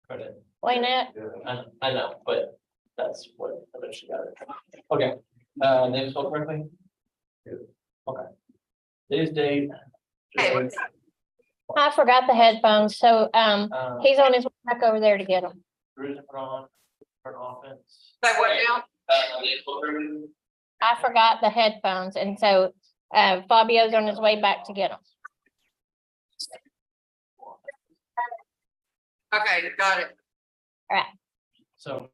credit. Wait a minute. I know, but that's what eventually got it. Okay, name spelled correctly? Okay. Today's date. Okay. I forgot the headphones, so he's on his way back over there to get them. Bruce put on for offense. Like what now? Name spelled correctly? I forgot the headphones, and so Fabio's on his way back to get them. Okay, got it. So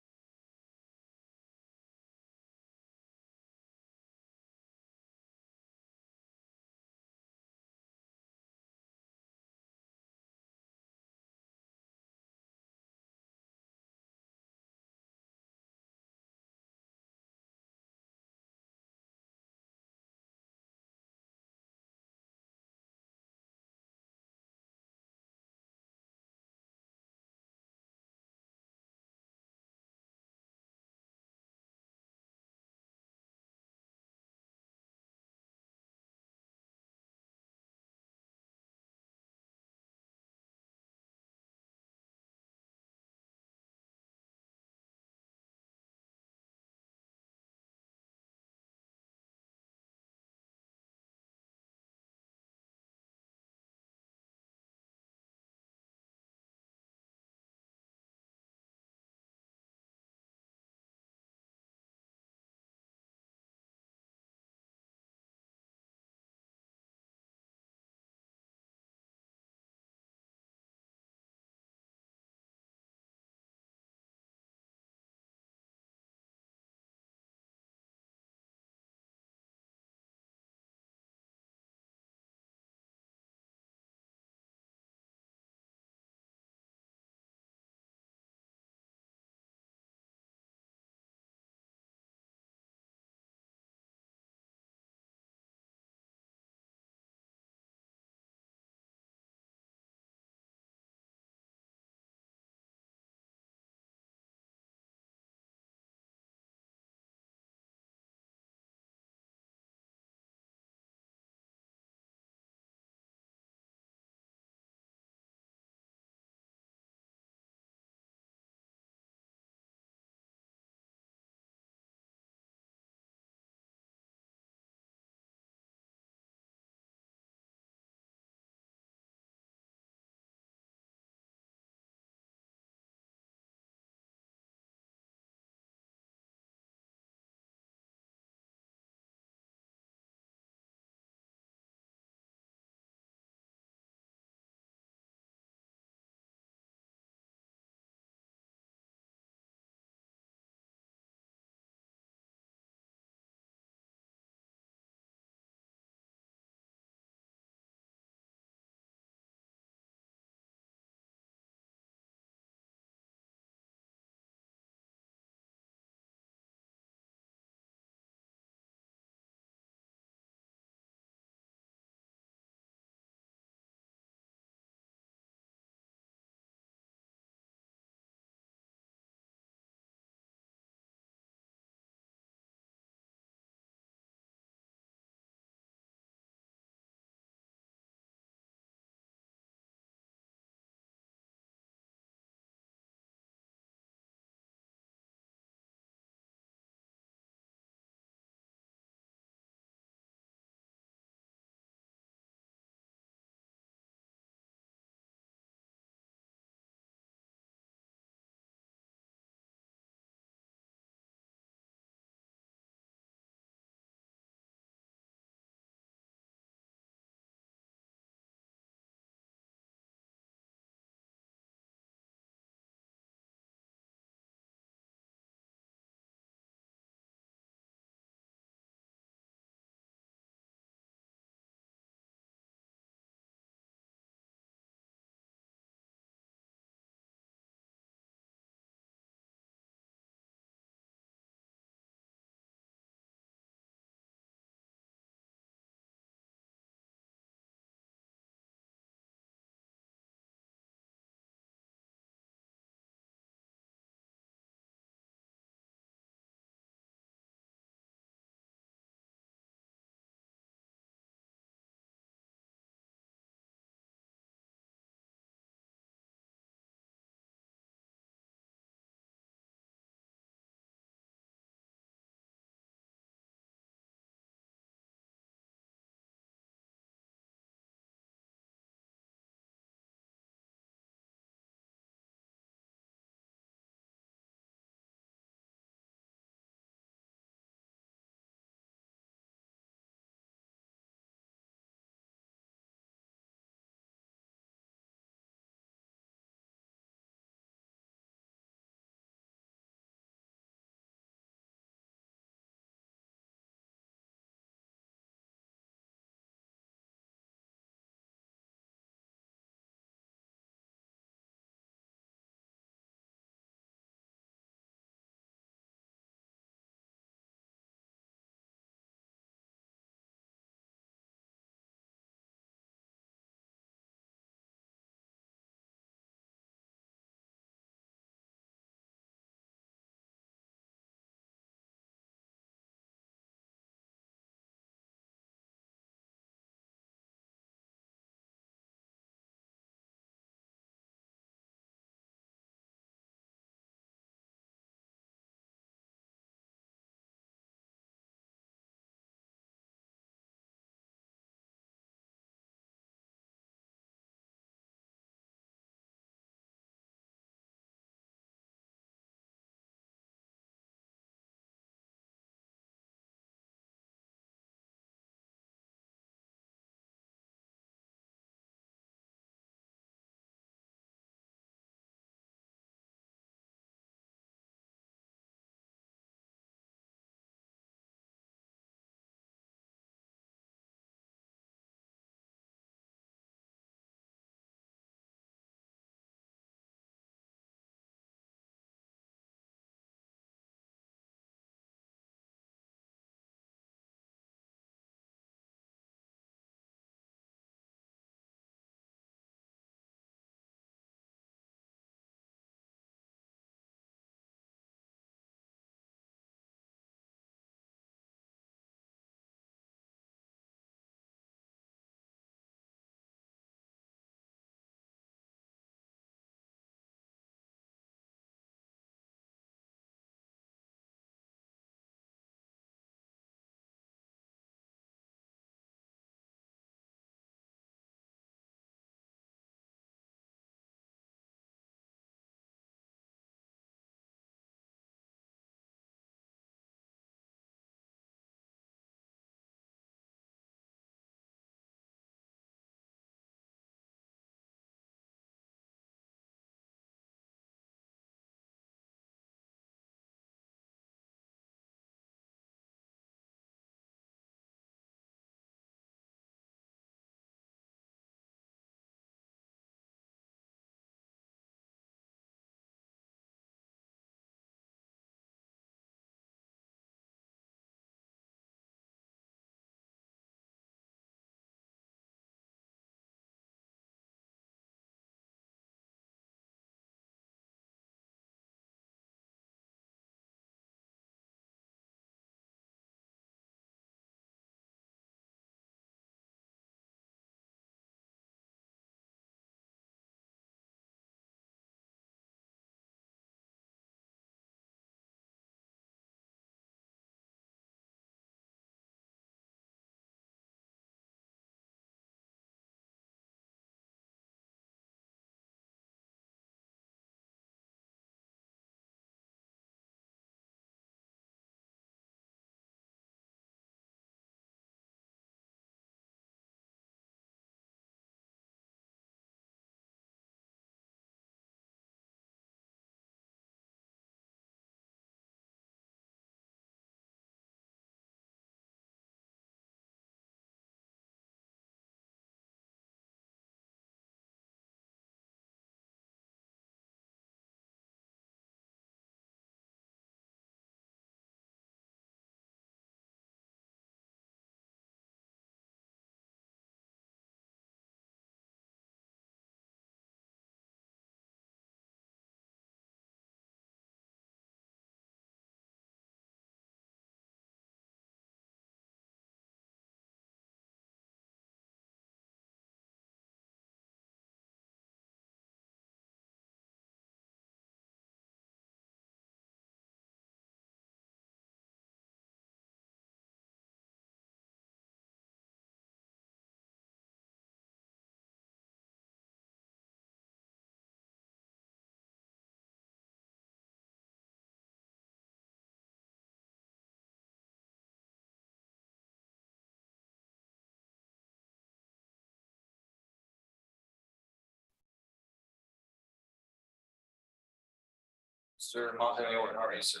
Mr. Montemayor, how are you, sir?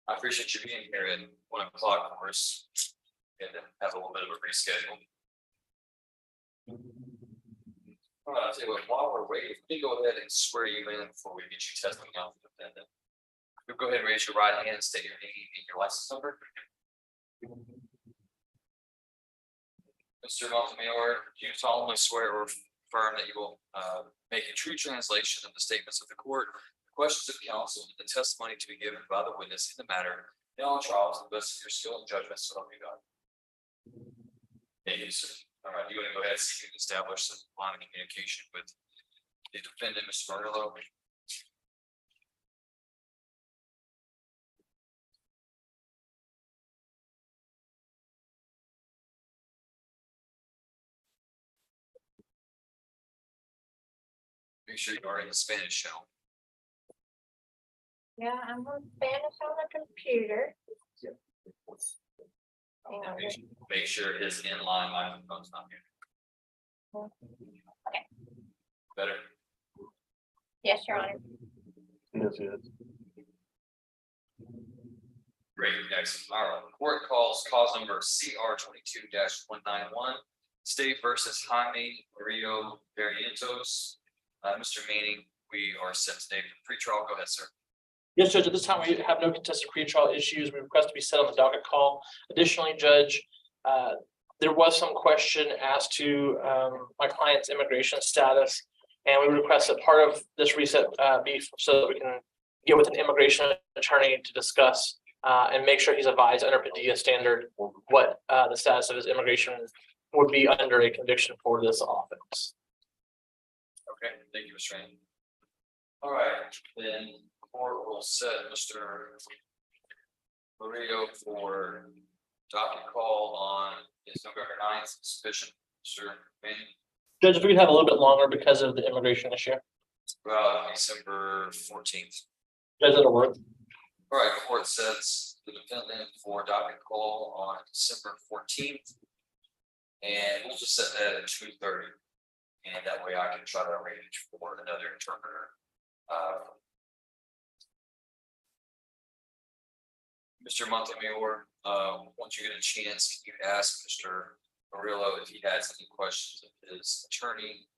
I appreciate you being here at 1 o'clock for us. And then have a little bit of a reschedule. All right, I'll tell you what, while we're waiting, let me go ahead and swear you in before we get you testing out the defendant. You'll go ahead and raise your right hand, state your name and your license number. Mr. Montemayor, do you solemnly swear or affirm that you will make a true translation of the statements of the court, the questions of counsel, and the testimony to be given by the witness in the matter now on trial to the best of your skill and judgment, so help you God? Thank you, sir. All right, you want to go ahead and see if you can establish some line of communication with the defendant, Mr. Murillo? Make sure you are in the Spanish channel. Yeah, I'm on Spanish on the computer. Hang on. Make sure his inline microphone's not muted. Okay. Better. Yes, Your Honor. Yes, yes. Great, excellent. All right, court calls cause number CR 22-191, State versus Jaime Murillo Barrientos. Mr. Manning, we are set today for pretrial. Go ahead, sir. Yes, Judge, at this time, we have no contested pretrial issues. We request to be set on the docket call. Additionally, Judge, there was some question as to my client's immigration status. And we request that part of this reset be so that we can get with an immigration attorney to discuss and make sure he's advised under Padilla standard what the status of his immigration would be under a conviction for this offense. Okay, thank you, Mr. Manning. All right, then court will set Mr. Murillo for docket call on his November 9th suspicion. Mr. Manning, Judge, if we could have a little bit longer because of the immigration issue. December 14th. Judge, that'll work. All right, court sets the defendant for docket call on December 14th. And we'll just set that at 2:30. And that way I can try to arrange for another interpreter. Mr. Montemayor, once you get a chance, can you ask Mr. Murillo if he has any questions of his attorney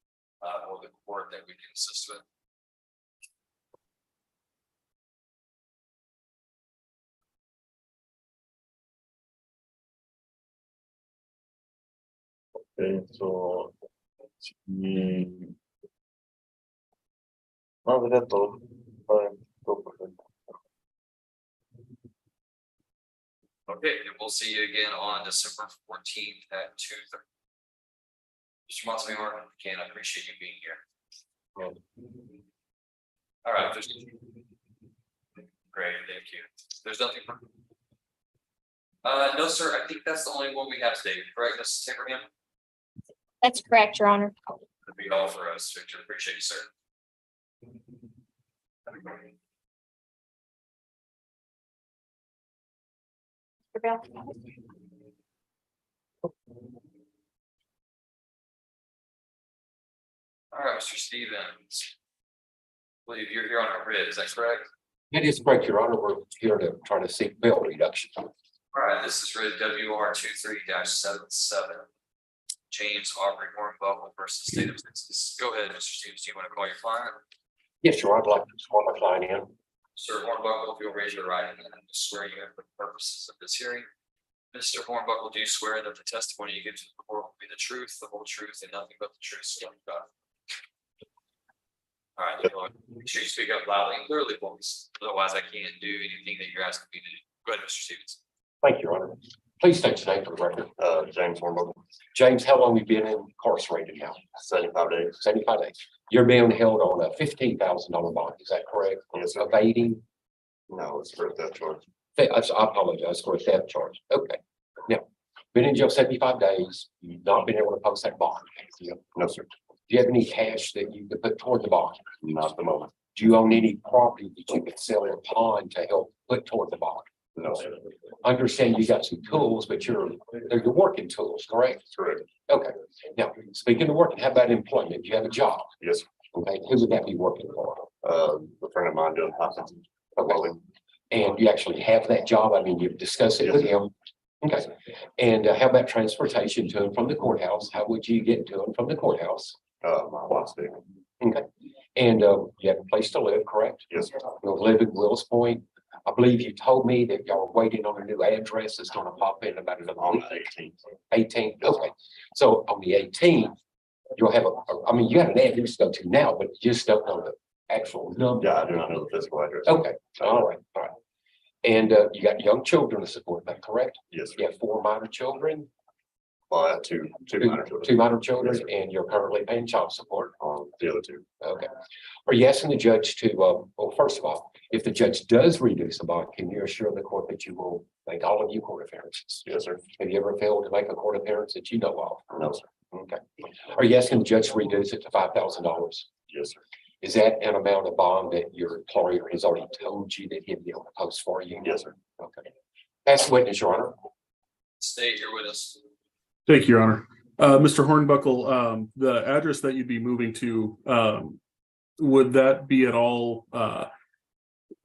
or the court that we can assist with? Okay, so. No, era todo. Todo perfecto. Okay, and we'll see you again on December 14th at 2:30. Mr. Montemayor, again, I appreciate you being here. All right, great, thank you. There's nothing. No, sir, I think that's the only one we have today, correct, Mrs. Abraham? That's correct, Your Honor. That'd be all for us, Victor. Appreciate you, sir. Mr. Bell? All right, Mr. Stevens. I believe you're here on a writ, is that correct? It is correct, Your Honor. We're here to try to seek bail reduction. All right, this is writ WR 23-77. James Aubrey Hornbuckle versus State of Texas. Go ahead, Mr. Stevens. Do you want to call your client? Yes, Your Honor. I'd like to swear my client in. Sir Hornbuckle, if you'll raise your right hand, I swear you in for the purposes of this hearing. Mr. Hornbuckle, do you swear that the testimony you give to the court will be the truth, the whole truth, and nothing but the truth, so help you God? All right, make sure you speak up loudly and clearly, please. Otherwise, I can't do anything that you're asking me to do. Go ahead, Mr. Stevens. Thank you, Your Honor. Please state your name for the record. James Hornbuckle, James, how long have you been incarcerated now? 75 days. 75 days. You're being held on a $15,000 bond. Is that correct? Yes, sir. Evading? No, it's for that charge. I apologize for a theft charge. Okay. Now, been in jail 75 days. You've not been able to post that bond. No, sir. Do you have any cash that you could put toward the bond? Not at the moment. Do you own any property that you could sell or pawn to help put toward the bond? No, sir. Understand you got some tools, but they're your working tools, correct? Correct. Okay. Now, speaking of working, how about employment? You have a job. Yes, Okay, who would that be working for? a friend of mine doing hospital. Okay. And you actually have that job? I mean, you've discussed it with him? Okay. And how about transportation to and from the courthouse? How would you get to and from the courthouse? My wife's doing. Okay. And you have a place to live, correct? Yes, sir. You'll live in Wills Point. I believe you told me that y'all are waiting on a new address that's gonna pop in about another On week. the 18th. 18th, okay. So on the 18th, you'll have I mean, you have an address to go to now, but you just don't know the actual number. Yeah, I do not know the physical address. Okay, all right. And you got young children to support, that correct? Yes, sir. You have 4 minor children, Well, I have two minor children. 2 minor children, and you're currently paying child support. On the other 2. Okay. Are you asking the judge to, well, first of all, if the judge does reduce the bond, can you assure the court that you will make all of your court appearances? Yes, sir. Have you ever failed to make a court appearance that you know of? No, sir. Okay. Are you asking the judge to reduce it to $5,000? Yes, sir. Is that an amount of bond that your employer has already told you that he'd be able to post for you? Yes, sir. Okay. Pass the witness, Your Honor. State you're with us. Thank you, Your Honor. Mr. Hornbuckle, the address that you'd be moving to, would that be at all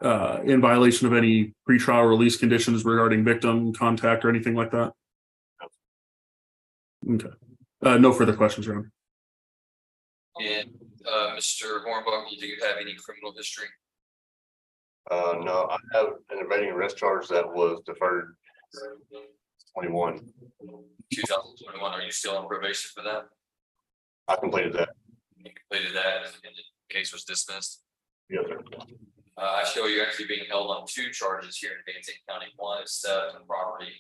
in violation of any pretrial release conditions regarding victim contact or anything like that? Okay. No further questions, Your Honor. And Mr. Hornbuckle, do you have any criminal history? No, I have an evading arrest charge that was deferred 21. 2021, are you still on probation for that? I completed that. You completed that and the case was dismissed. Yes, sir. I show you actually being held on 2 charges here in Banting County. One is theft of property,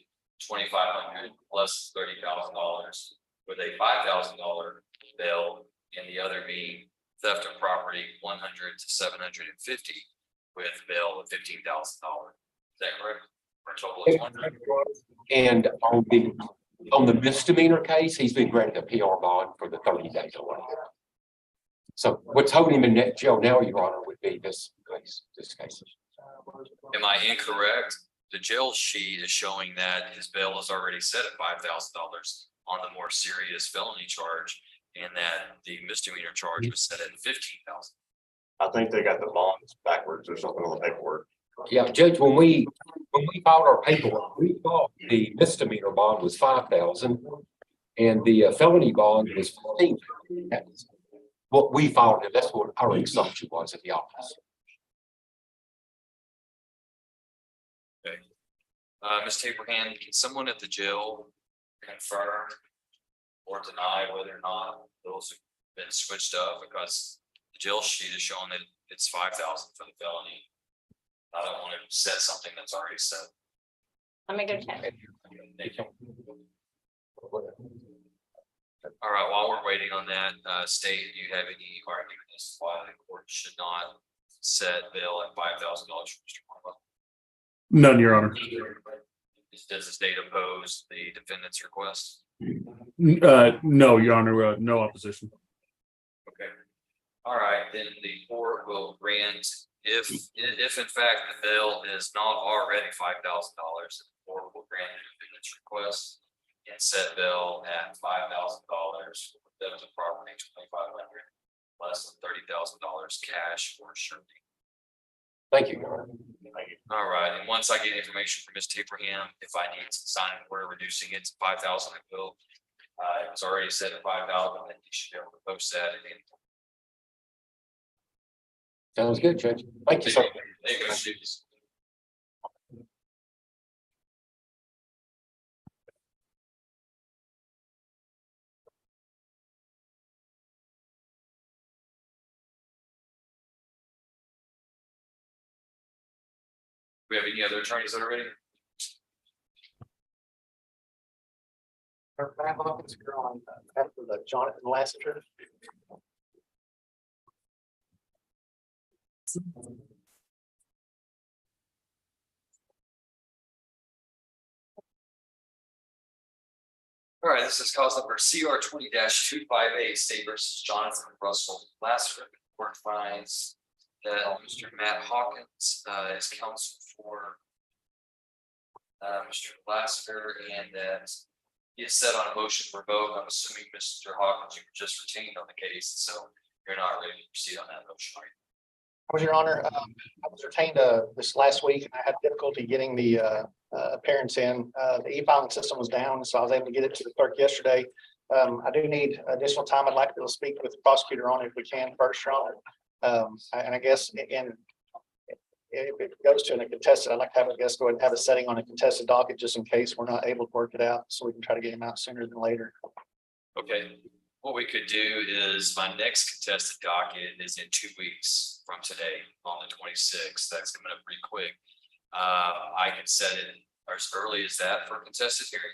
$2,500 plus $30,000 with a $5,000 bail, and the other being theft of property, 100 to 750 with bail of $15,000. Is that correct? For a total of 100. And on the misdemeanor case, he's been granted a PR bond for the 30-day delay. So what's holding him in that jail now, Your Honor, would be this case. Am I incorrect? The jail sheet is showing that his bail is already set at $5,000 on the more serious felony charge, and that the misdemeanor charge was set at $15,000. I think they got the bonds backwards or something on the paperwork. Yeah, Judge, when we filed our paperwork, we thought the misdemeanor bond was 5,000 and the felony bond was 15,000. That's what we filed, and that's what our assumption was at the office. Ms. Taberhand, can someone at the jail confirm or deny whether or not those have been switched up? Because the jail sheet is showing that it's 5,000 for the felony. I don't want to set something that's already set. Let me go check. All right, while we're waiting on that, state, do you have any argument as to why the court should not set bail at $5,000 for Mr. Marlowe? None, Your Honor. Does the state oppose the defendant's request? No, Your Honor, no opposition. Okay. All right, then the court will grant, if in fact the bail is not already $5,000, the court will grant the defendant's request and set bail at $5,000 for theft of property, $2,500 less than $30,000 cash or surety. Thank you, Your Honor. All right, and once I get information from Ms. Taberham, if I need to sign an order reducing it to 5,000, I will. It was already set at 5,000, and you should be able to post that at any time. Sounds good, Judge. Thank you, sir. There you go, students. We have any other attorneys that are ready? After the Jonathan Lassiter. All right, this is cause number CR 20-258, State versus Jonathan Russell Lassiter. Court finds that Mr. Matt Hawkins is counsel for Mr. Lassiter, and that he is set on a motion for vote. I'm assuming Mr. Hawkins, you were just retained on the case, so you're not ready to proceed on that motion, right? Your Honor, I was retained this last week and I had difficulty getting the appearance in. The e-filing system was down, so I was able to get it to the clerk yesterday. I do need additional time. I'd like to be able to speak with the prosecutor on it if we can first, Your Honor. And I guess if it goes to a contested, I'd like to have, I guess, go ahead and have a setting on a contested docket just in case we're not able to work it out, so we can try to get him out sooner than later. Okay, what we could do is my next contested docket is in 2 weeks from today on the 26th. That's coming up pretty quick. I can set it as early as that for contested hearing.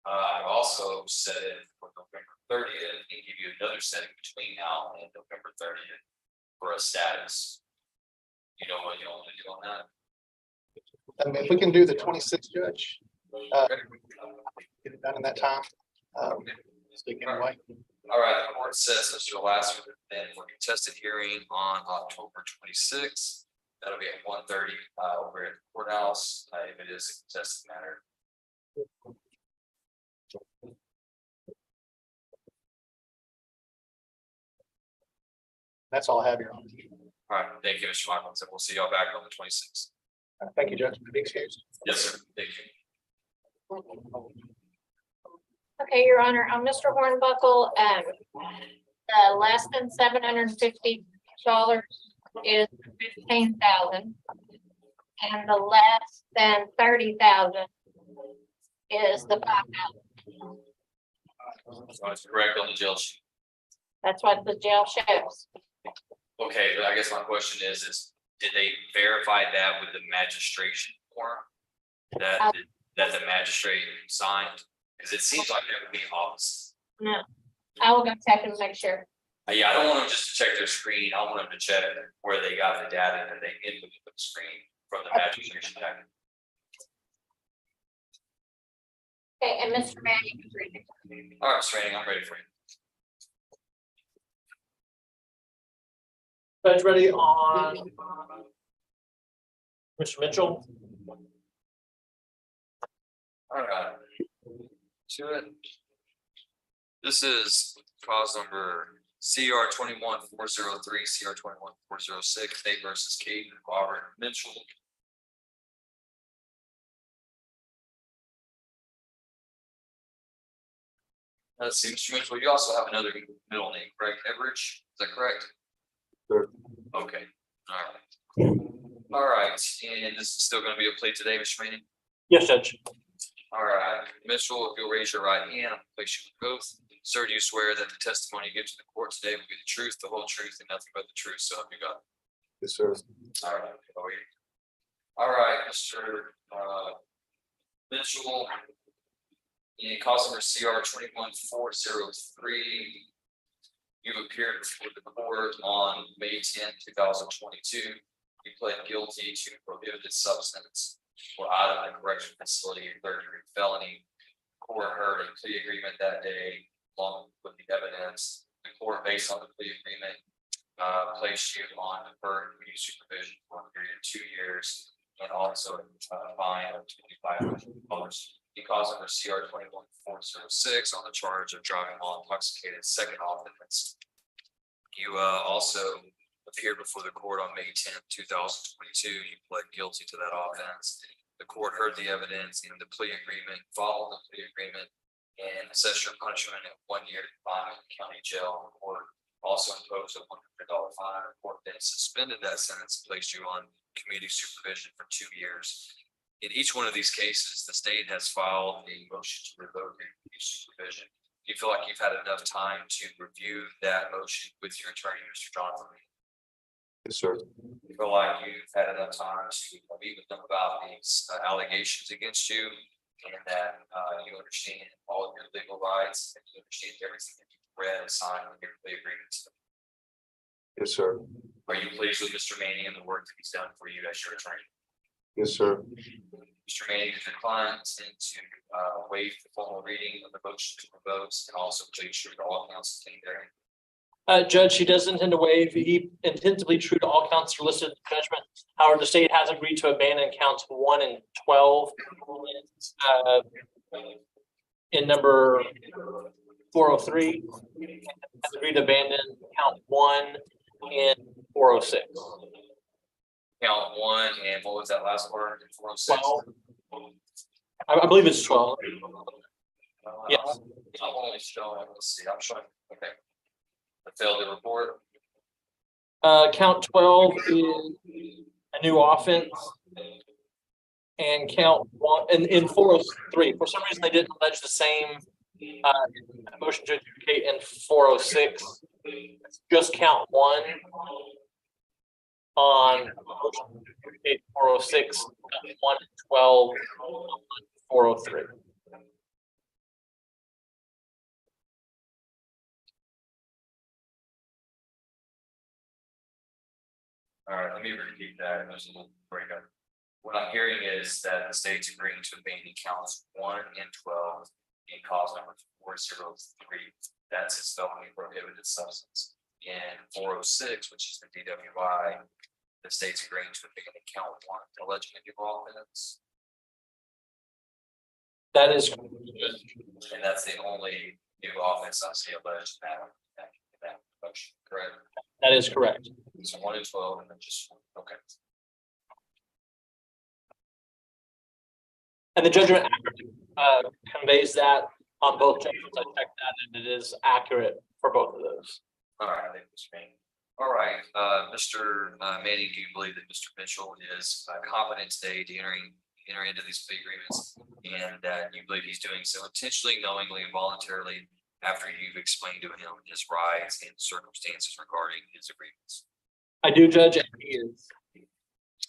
I also set it for November 30th and give you another setting between now and November 30th for a status. You know what you want to do on that? If we can do the 26th, Judge, get it done in that time. Speak anyway. All right, the court says Mr. Lasser then for contested hearing on October 26th. That'll be at 1:30 over at the courthouse, if it is a contested matter. That's all I have, Your Honor. All right, thank you, Mr. Michael. So we'll see y'all back on the 26th. Thank you, Judge. Be excused. Yes, sir. Thank you. Okay, Your Honor, on Mr. Hornbuckle, the less than $750 is 15,000. And the less than 30,000 is the 5,000. So it's correct on the jail sheet. That's what the jail shows. Okay, but I guess my question is did they verify that with the magistration form? That the magistrate signed? Because it seems like that would be opposite. No, I will go check and make sure. Yeah, I don't want them just to check their screen. I want them to check where they got the data that they input the screen from the magistration packet. Okay, and Mr. Manning is reading. All right, Mr. Manning, I'm ready for you. Judge, ready on Mr. Mitchell? All right. To it. This is cause number CR 21403, CR 21406, State versus Kate Robert Mitchell. Let's see, Mr. Mitchell, you also have another middle name, correct? Everidge, is that correct? Sure. Okay, all right. All right, and this is still gonna be a plea today, Mr. Manning? Yes, Judge. All right, Mitchell, if you'll raise your right hand, I'll place you on oath. Sir, do you swear that the testimony you give to the court today will be the truth, the whole truth, and nothing but the truth? So help you God. Yes, sir. All right. All right, Mr. Mitchell. In cause number CR 21403. You appeared before the court on May 10, 2022. You pled guilty to prohibited substance for out of the correctional facility, third-degree felony. Court heard a plea agreement that day, along with the evidence. The court, based on the plea agreement, placed you on deferred community supervision for a period of 2 years, and also a fine of $2,500. Because of CR 21406 on the charge of driving while intoxicated, second offense. You also appeared before the court on May 10, 2022. You pled guilty to that offense. The court heard the evidence in the plea agreement, followed the plea agreement, and assessed your punishment at 1 year fine in county jail. The court also imposed a $100 fine. The court then suspended that sentence, placed you on community supervision for 2 years. In each one of these cases, the state has filed a motion to revoke your community supervision. Do you feel like you've had enough time to review that motion with your attorney, Mr. Jonathan? Yes, sir. You feel like you've had enough time to meet with them about these allegations against you, and that you understand all of your legal rights, and you understand everything that you've read and signed in your plea agreements? Yes, sir. Are you pleased with Mr. Manning and the work that he's done for you as your attorney? Yes, sir. Mr. Manning, does your client intend to waive the formal reading of the motion to revoke and also please sure all counsel contained there? Judge, he does intend to waive. He intends to plead true to all counts listed in the judgment. However, the state has agreed to abandon counts 1 and 12. In number 403, has agreed to abandon count 1 and 406. Count 1, and what was that last word? 406? 12. I believe it's 12. Yes. I'm only showing, let's see, I'm showing, okay. I failed to report. Count 12 is a new offense. And count 1 in 403. For some reason, they didn't allege the same motion to adjudicate in 406. Just count 1 on motion to adjudicate 406, 1 and 12, 403. All right, let me repeat that. There's a little breakup. What I'm hearing is that the state's agreeing to abandon counts 1 and 12 in cause number 403. That's its felony prohibited substance. In 406, which is the DWI, the state's agreeing to abandon count 1, alleging a new offense. That is, And that's the only new offense I see alleged in that motion, correct? that is correct. So 1 and 12, and then just, okay. And the judgment accurately conveys that on both judgments. I checked that, and it is accurate for both of those. All right, I think it's me. All right, Mr. Manning, do you believe that Mr. Mitchell is competent today to enter into these plea agreements, and that you believe he's doing so intentionally, knowingly, and voluntarily after you've explained to him his rights and circumstances regarding his agreements? I do, Judge, and he is.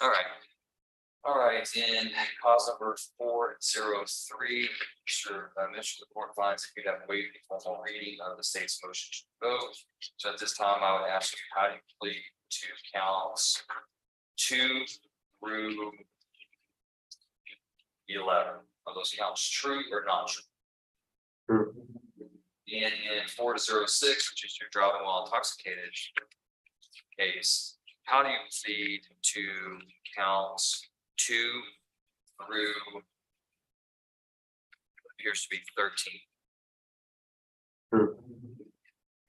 All right. All right, in cause number 403, Mr. Mitchell, the court finds that you have waived the formal reading of the state's motion to vote. So at this time, I would ask you, how do you plead to counts 2 through 11? Are those counts true or not true? True. And in 406, which is your driving while intoxicated case, how do you plead to counts 2 through appears to be 13? True.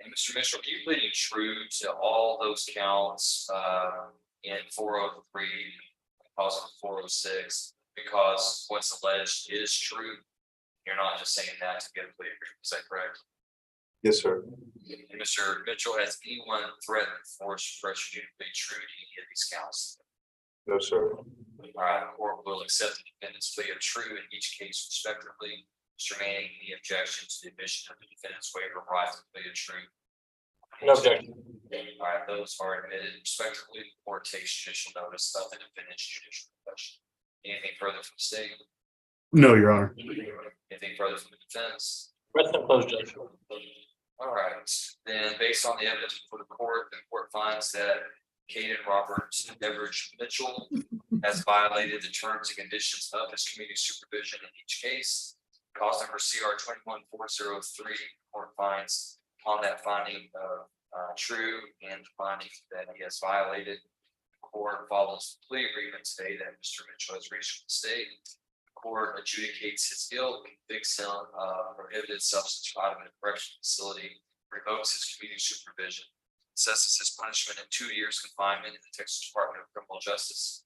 And Mr. Mitchell, are you pleading true to all those counts in 403, also 406, because what's alleged is true? You're not just saying that to get a plea agreement, is that correct? Yes, sir. And Mr. Mitchell, has anyone threatened, force, pressure you to be true to any of these counts? No, sir. All right, the court will accept the defendant's plea of true in each case respectively. Mr. Manning, any objection to the admission of the defendant's waiver of right to plea of true? No objection. All right, those are admitted respectively. The court takes judicial notice of the defendant's judicial question. Anything further from the state? No, Your Honor. Anything further from the defense? Rest in closed, Judge. All right, then based on the evidence before the court finds that Caden Roberts Everidge Mitchell has violated the terms and conditions of his community supervision in each case. Cause number CR 21403, court finds on that finding of true and finding that he has violated. The court follows the plea agreement today that Mr. Mitchell has reached with the state. The court adjudicates his guilt, convicts him of prohibited substance crime in a correctional facility, revokes his community supervision, assesses his punishment at 2 years confinement in the Texas Department of Criminal Justice.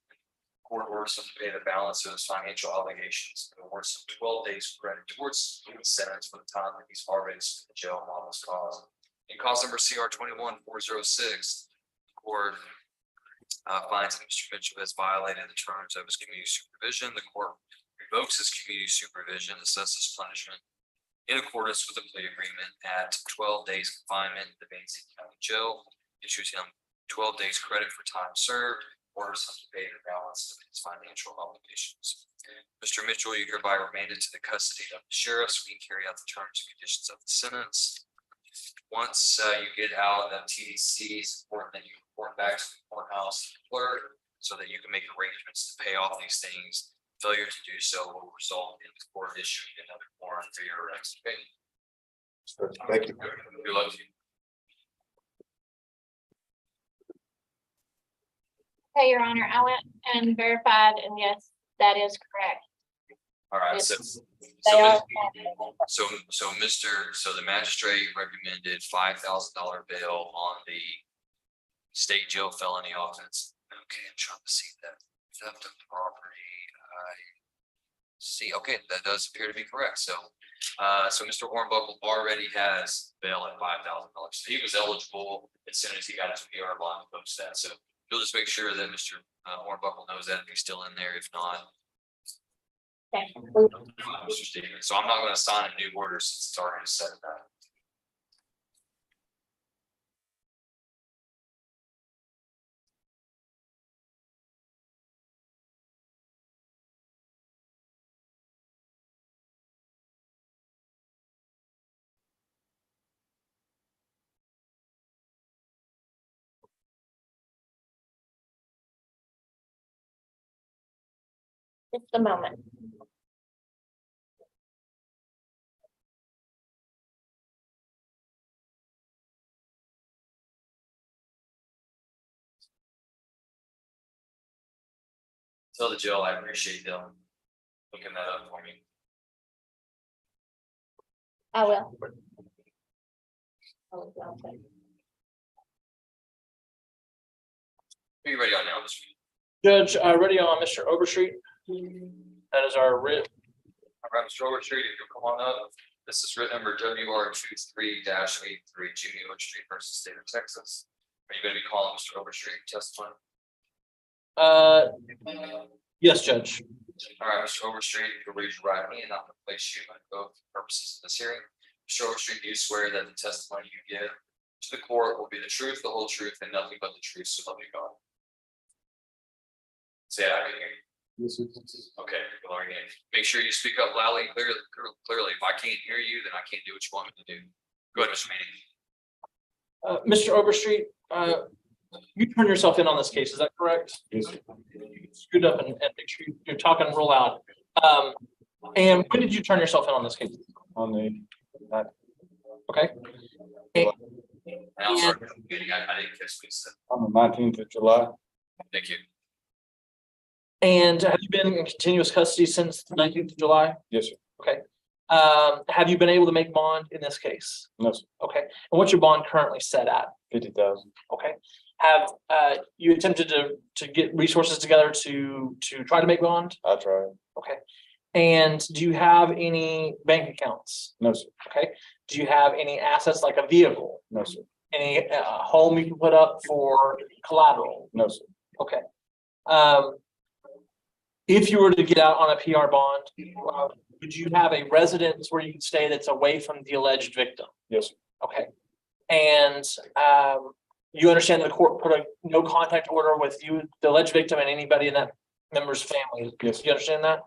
Court orders him to pay the balance of his financial obligations and awards him 12 days credit towards the sentence for the time that he's already spent in jail on this cause. In cause number CR 21406, the court finds that Mr. Mitchell has violated the terms of his community supervision. The court revokes his community supervision, assesses punishment in accordance with the plea agreement at 12 days confinement in the Bansing County Jail, issues him 12 days credit for time served, orders him to pay the balance of his financial obligations. Mr. Mitchell, you hereby remanded to the custody of the sheriffs. We carry out the terms and conditions of the sentence. Once you get out of TDC, it's important that you report back to the courthouse clerk so that you can make arrangements to pay off these things. Failure to do so will result in the court issuing another warrant for your arrest. Okay? Thank you. Good luck to you. Okay, Your Honor, I went and verified, and yes, that is correct. All right, so. They are. So the magistrate recommended $5,000 bail on the state jail felony offense. Okay, I'm trying to see that theft of property. I see, okay, that does appear to be correct. So Mr. Hornbuckle already has bail at $5,000. So he was eligible as soon as he got his PR bond post that. So you'll just make sure that Mr. Hornbuckle knows that if he's still in there. If not, Okay. Mr. Stevens. So I'm not going to sign a new order since it's already set that. Just a moment. Tell the jail I appreciate them looking that up for me. I will. Are you ready on now, Mr. Judge, ready on Mr. Overstreet. That is our writ. All right, Mr. Overstreet, if you'll come on up. This is writ number WR 23-83 Junior Overstreet versus State of Texas. Are you going to be calling Mr. Overstreet testifying? Yes, Judge. All right, Mr. Overstreet, if you'll raise your right hand, I'm going to place you on both purposes of this hearing. Mr. Overstreet, do you swear that the testimony you give to the court will be the truth, the whole truth, and nothing but the truth, so help you God? Say I can hear you. Okay, well, all right, make sure you speak up loudly and clearly. If I can't hear you, then I can't do what you want me to do. Go ahead, Mr. Manning. Mr. Overstreet, you turn yourself in on this case, is that correct? Yes, sir. Scoot up and make sure you're talking real loud. And when did you turn yourself in on this case? On the, Okay. And I'm sorry, I didn't catch what you said. on the 19th of July. Thank you. And have you been in continuous custody since the 19th of July? Yes, sir. Okay. Have you been able to make bond in this case? No, sir. Okay. And what's your bond currently set at? 50,000. Okay. Have you attempted to get resources together to try to make bond? I tried. Okay. And do you have any bank accounts? No, sir. Okay. Do you have any assets like a vehicle? No, sir. Any home you can put up for collateral? No, sir. Okay. If you were to get out on a PR bond, would you have a residence where you can stay that's away from the alleged victim? Yes, sir. Okay. And you understand that the court put a no contact order with you, the alleged victim, and anybody in that member's family? Yes. You understand that?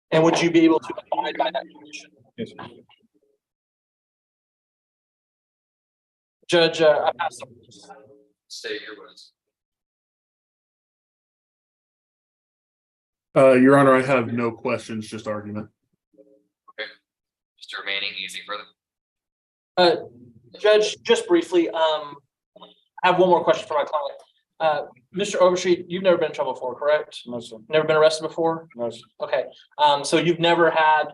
And would you be able to abide by that condition? Yes, sir. Judge, I pass the. Stay here with us. Your Honor, I have no questions, just argument. Mr. Manning, anything further? Judge, just briefly, I have one more question for my client. Mr. Overstreet, you've never been in trouble before, correct? No, sir. Never been arrested before? No, sir. Okay, so you've never had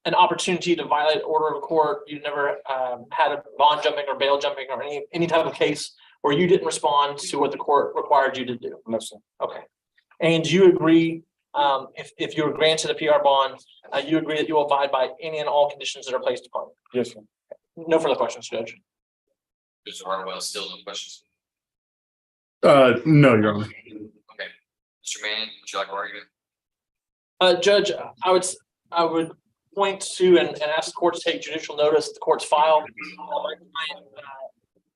an opportunity to violate order of court. You've never had a bond jumping or bail jumping or any type of case where you didn't respond to what the court required you to do? No, sir. Okay. And do you agree, if you were granted a PR bond, you agree that you will abide by any and all conditions that are placed upon you? Yes, sir. No further questions, Judge. Mr. Hartwell, still no questions? No, Your Honor. Okay. Mr. Manning, would you like to argue? Judge, I would point to and ask the court to take judicial notice of the court's file. My client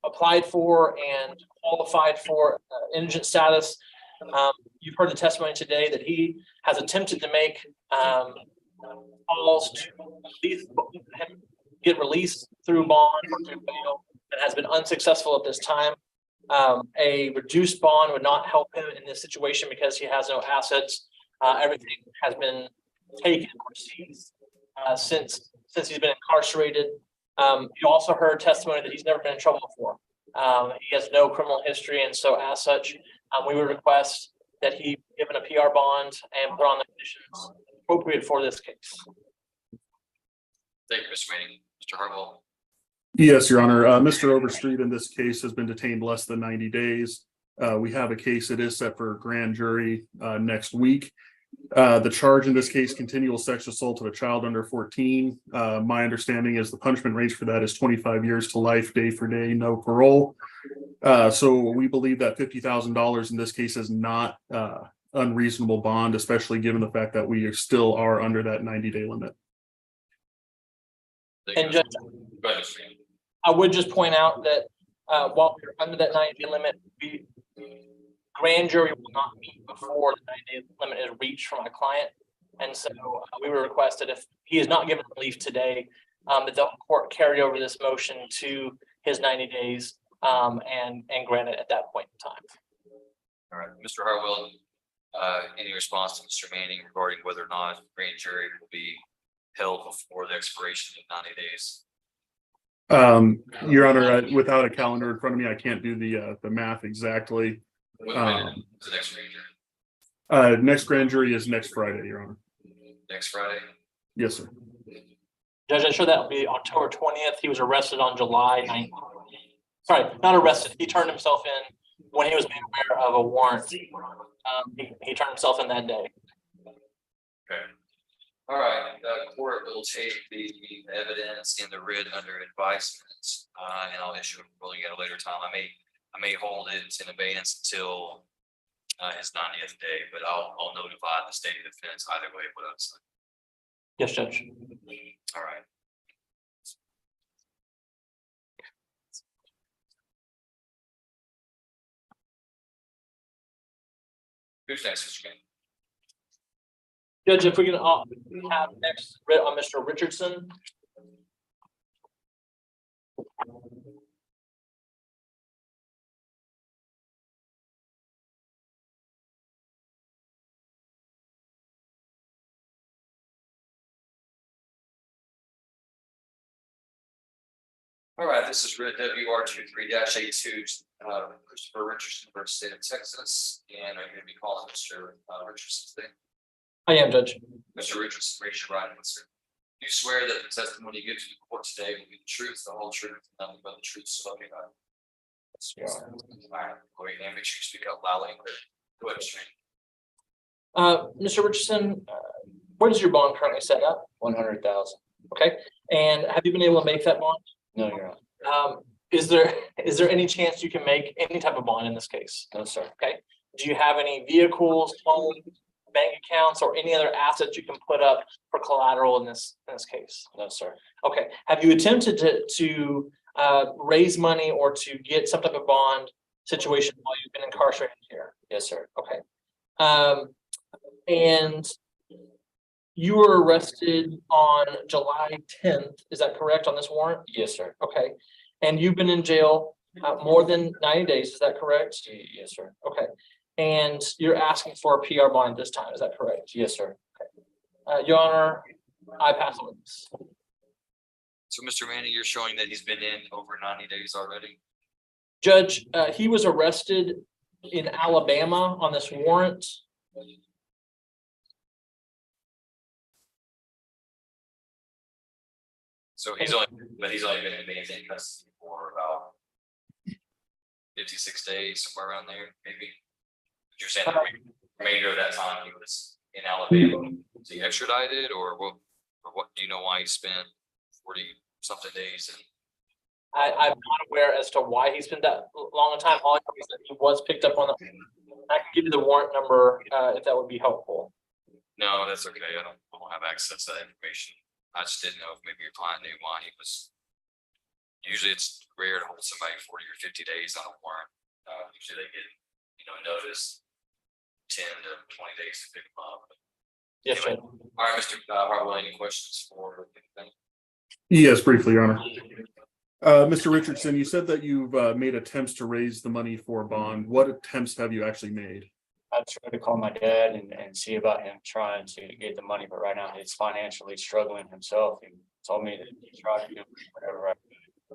applied for and qualified for indigent status. You've heard the testimony today that he has attempted to make calls to get released through bond or through bail and has been unsuccessful at this time. A reduced bond would not help him in this situation because he has no assets. Everything has been taken or seized since he's been incarcerated. You also heard testimony that he's never been in trouble before. He has no criminal history, and so as such, we would request that he be given a PR bond and put on the conditions appropriate for this case. Thank you, Mr. Manning. Mr. Harwell. Yes, Your Honor. Mr. Overstreet in this case has been detained less than 90 days. We have a case that is set for grand jury next week. The charge in this case, continual sexual assault of a child under 14. My understanding is the punishment range for that is 25 years to life, day for day, no parole. So we believe that $50,000 in this case is not unreasonable bond, especially given the fact that we still are under that 90-day limit. Thank you, And Mr. Judge, Go ahead, Mr. Manning. I would just point out that while we're under that 90-day limit, grand jury will not meet before the 90-day limit is reached for my client. And so we would request that if he is not given relief today, that the court carry over this motion to his 90 days and grant it at that point in time. All right, Mr. Harwell, any response to Mr. Manning regarding whether or not grand jury will be held before the expiration of 90 days? Your Honor, without a calendar in front of me, I can't do the math exactly. When is the next grand jury? Next grand jury is next Friday, Your Honor. Next Friday? Yes, sir. Judge, I'm sure that will be October 20th. He was arrested on July 9th. Sorry, not arrested. He turned himself in when he was made aware of a warrant. He turned himself in that day. Okay. All right, court will take the evidence in the writ under advisement, and I'll issue a ruling at a later time. I may hold it in abeyance until his 90th day, but I'll notify the state defense either way what I'm saying. Yes, Judge. All right. Who's next, Mr. King? Judge, if we can have next writ on Mr. Richardson. All right, this is writ WR 23-82, Christopher Richardson versus State of Texas, and are you gonna be calling Mr. Richardson today? I am, Judge. Mr. Richardson, raise your right hand, sir. You swear that the testimony you give to the court today will be the truth, the whole truth, and nothing but the truth, so help you God. Yes. All right, go ahead and make sure you speak out loudly and clear. Go ahead, Mr. Mr. Richardson, where does your bond currently set up? 100,000. Okay, and have you been able to make that bond? No, Your Honor. Is there any chance you can make any type of bond in this case? No, sir. Okay, do you have any vehicles, homes, bank accounts, or any other assets you can put up for collateral in this case? No, sir. Okay, have you attempted to raise money or to get some type of bond situation while you've been incarcerated here? Yes, sir. Okay. And you were arrested on July 10th, is that correct, on this warrant? Yes, sir. Okay, and you've been in jail more than 90 days, is that correct? Yes, sir. Okay, and you're asking for a PR bond this time, is that correct? Yes, sir. Your Honor, I pass on this. So, Mr. Manning, you're showing that he's been in over 90 days already? Judge, he was arrested in Alabama on this warrant. So he's only been in maintained custody for about 56 days, somewhere around there, maybe. But you're saying the remainder of that time he was in Alabama, was he extradited or what do you know why he spent 40 something days? I'm not aware as to why he spent that long a time. All I know is that he was picked up on the, I can give you the warrant number if that would be helpful. No, that's okay. I don't have access to that information. I just didn't know if maybe your client knew why he was. Usually it's rare to hold somebody 40 or 50 days on a warrant. Usually they get, notice 10 to 20 days to pick them up. Yes, sir. All right, Mr. Harwell, any questions for anything? Yes, briefly, Your Honor. Mr. Richardson, you said that you've made attempts to raise the money for a bond. What attempts have you actually made? I tried to call my dad and see about him trying to get the money, but right now he's financially struggling himself. He told me that he tried to do whatever I could.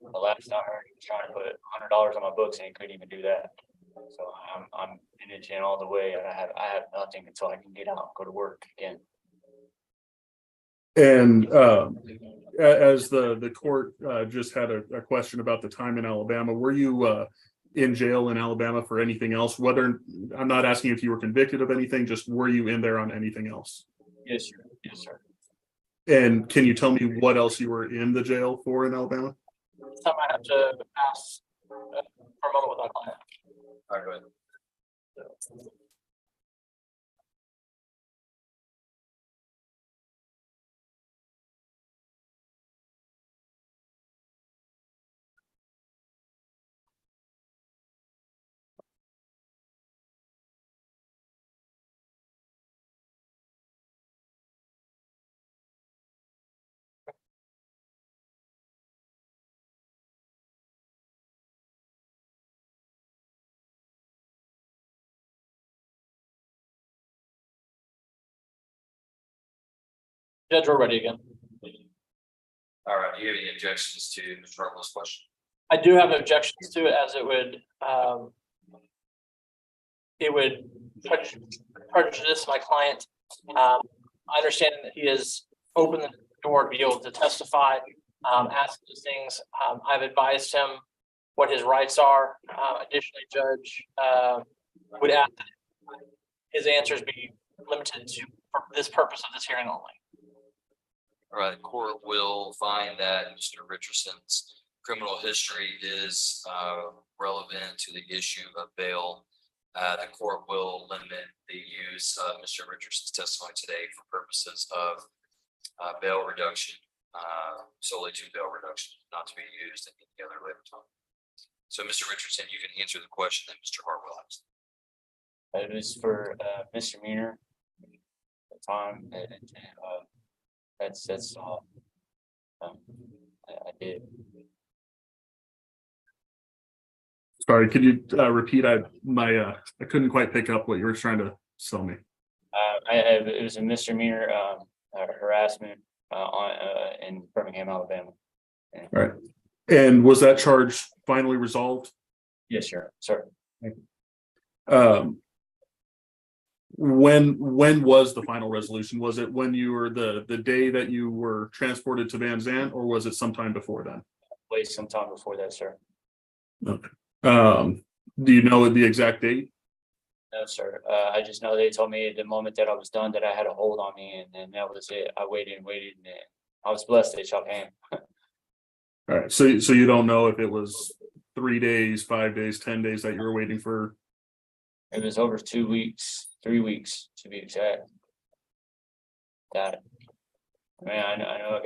The last I heard, he was trying to put $100 on my books and he couldn't even do that. So I'm indigent all the way, and I have nothing until I can get out and go to work again. And as the court just had a question about the time in Alabama, were you in jail in Alabama for anything else? Whether, I'm not asking if you were convicted of anything, just were you in there on anything else? Yes, sir. Yes, sir. And can you tell me what else you were in the jail for in Alabama? Time I have to pass for a moment with my client. All right, go ahead. Judge, we're ready again. All right, do you have any objections to Mr. Hartwell's question? I do have objections to it as it would prejudice my client. I understand that he has opened the door to be able to testify, ask those things. I've advised him what his rights are. Additionally, Judge, would ask that his answers be limited to for this purpose of this hearing only. All right, the court will find that Mr. Richardson's criminal history is relevant to the issue of bail. The court will limit the use of Mr. Richardson's testimony today for purposes of bail reduction, solely to bail reduction, not to be used in any other later time. So, Mr. Richardson, you can answer the question that Mr. Hartwell asked. It was for misdemeanor at the time. That's all. I did. Sorry, could you repeat? I couldn't quite pick up what you were trying to tell me. It was a misdemeanor harassment in Birmingham, Alabama. All right. And was that charge finally resolved? Yes, sir. Sir. When was the final resolution? Was it when you were the day that you were transported to Van Zandt, or was it sometime before then? Wait, sometime before that, sir. Okay. Do you know the exact date? No, sir. I just know they told me at the moment that I was done that I had a hold on me, and then that was it. I waited and waited, and I was blessed they shook hands. All right. So you don't know if it was 3 days, 5 days, 10 days that you were waiting for? It was over 2 weeks, 3 weeks to be exact. Got it. I mean, I know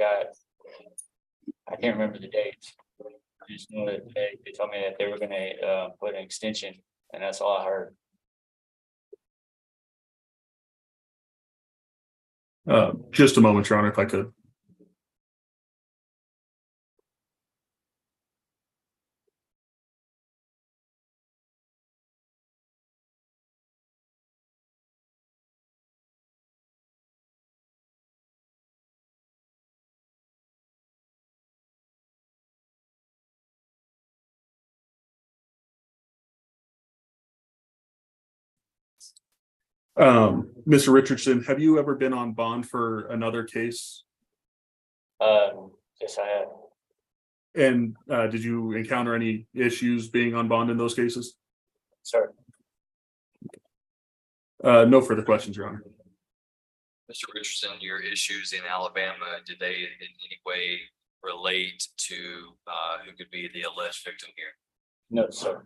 I can't remember the dates. I just know that they told me that they were gonna put an extension, and that's all I heard. Just a moment, Your Honor, if I could. Mr. Richardson, have you ever been on bond for another case? Yes, I have. And did you encounter any issues being on bond in those cases? Sir. No further questions, Your Honor. Mr. Richardson, your issues in Alabama, did they in any way relate to who could be the alleged victim here? No, sir.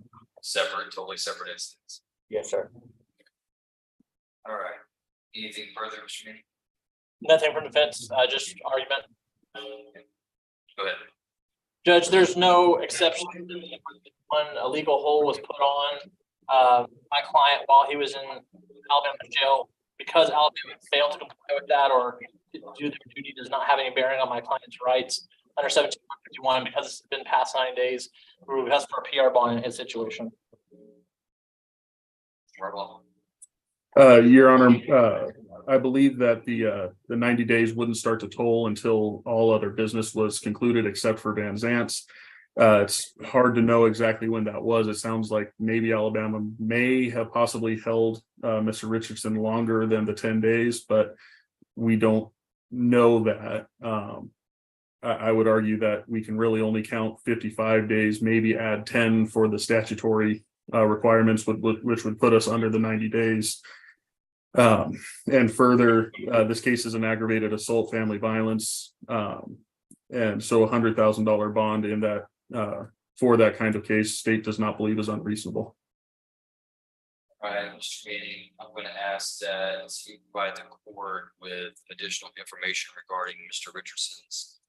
Totally separate incidents. Yes, sir. All right. Anything further, Mr. Meany? Nothing from defense, just argument. Go ahead. Judge, there's no exception when a legal hold was put on my client while he was in Alabama jail, because Alabama failed to comply with that or do their duty does not have any bearing on my client's rights under 1751 because it's been past 9 days. We request for a PR bond in his situation. Hartwell. Your Honor, I believe that the 90 days wouldn't start to toll until all other business was concluded except for Van Zant's. It's hard to know exactly when that was. It sounds like maybe Alabama may have possibly held Mr. Richardson longer than the 10 days, but we don't know that. I would argue that we can really only count 55 days, maybe add 10 for the statutory requirements, which would put us under the 90 days. And further, this case is an aggravated assault, family violence. And so $100,000 bond in that for that kind of case, state does not believe is unreasonable. All right, Mr. Meeting, I'm going to ask that you provide the court with additional information regarding Mr. Richardson's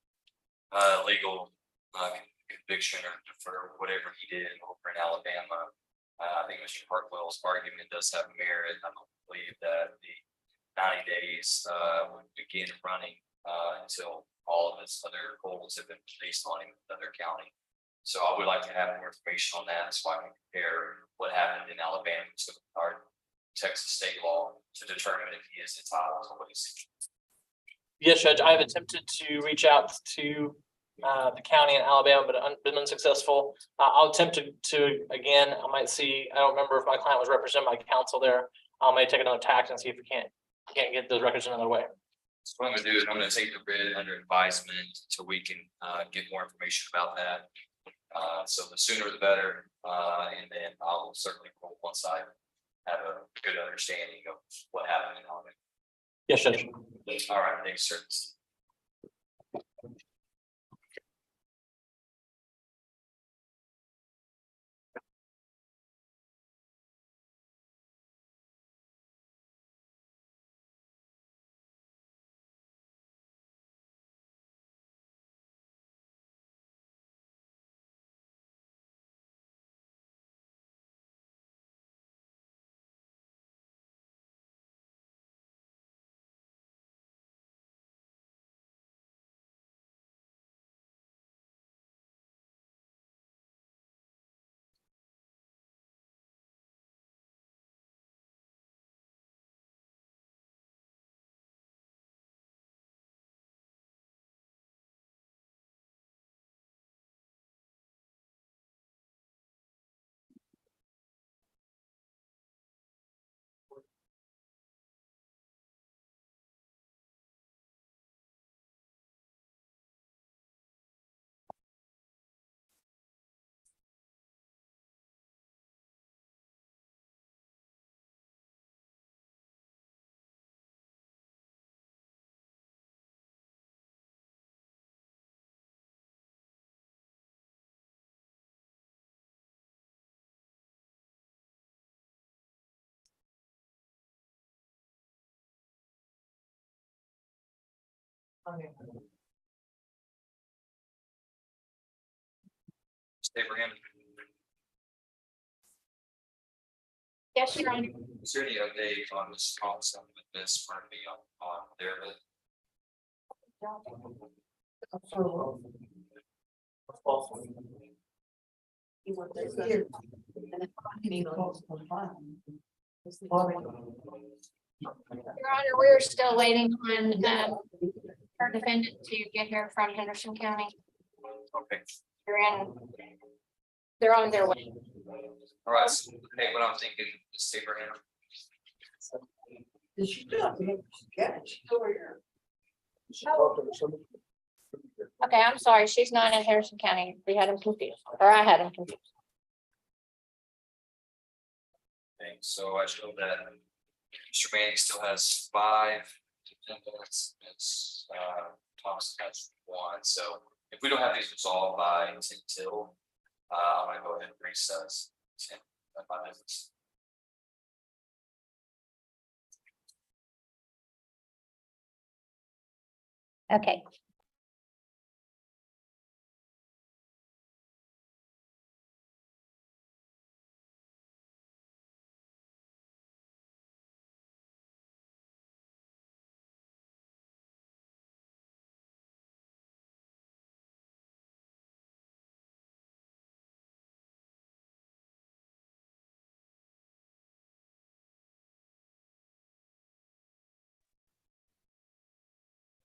legal conviction or for whatever he did over in Alabama. I think Mr. Hartwell's argument does have merit. I don't believe that the 90 days would begin running until all of his other goals have been placed on him in another county. So I would like to have more information on that so I can compare what happened in Alabama to our Texas state law to determine if he is entitled to what he's seeking. Yes, Judge, I've attempted to reach out to the county in Alabama, but been unsuccessful. I'll attempt to again. I might see. I don't remember if my client was represented by counsel there. I may take another tack and see if we can't get those records another way. So what I'm going to do is I'm going to take the writ under advisement until we can get more information about that. So the sooner the better, and then I'll certainly roll once I have a good understanding of what happened in Alabama. Yes, Judge. All right, thanks, sir. Abraham, Yes, Your Honor. is there any update on this concept with this for me on their list? Your Honor, we're still waiting on our defendant to get here from Henderson County. Okay, They're on their way. all right, so, hey, what I'm thinking is Abraham. Okay, I'm sorry. She's not in Harrison County. We had him confused, or I had him confused. Okay, so I show that Mr. Manning still has 5 defendants. It's Thomas has 1. So if we don't have these resolved by 10 till, I'm gonna go ahead and recess 10 minutes. Okay.